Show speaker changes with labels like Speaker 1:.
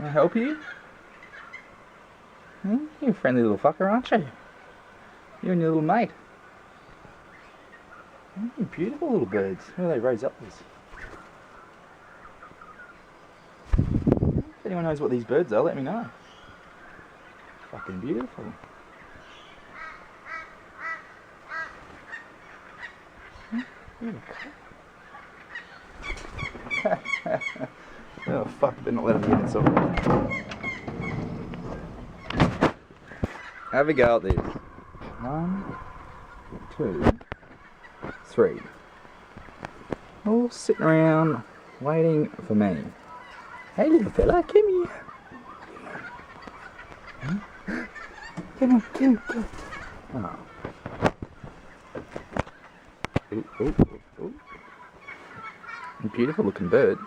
Speaker 1: Can I help you? You're a friendly little fucker, aren't you? You and your little mate. Beautiful little birds. Where do they raise up this? If anyone knows what these birds are, let me know. Fucking beautiful. Oh fuck, they're not letting me get inside. Have a go at this. 1, 2, 3. All sitting around waiting for me. Hey little fella, come here. Come on, come on. Oh. Ooh, ooh, ooh, ooh. Beautiful looking bird.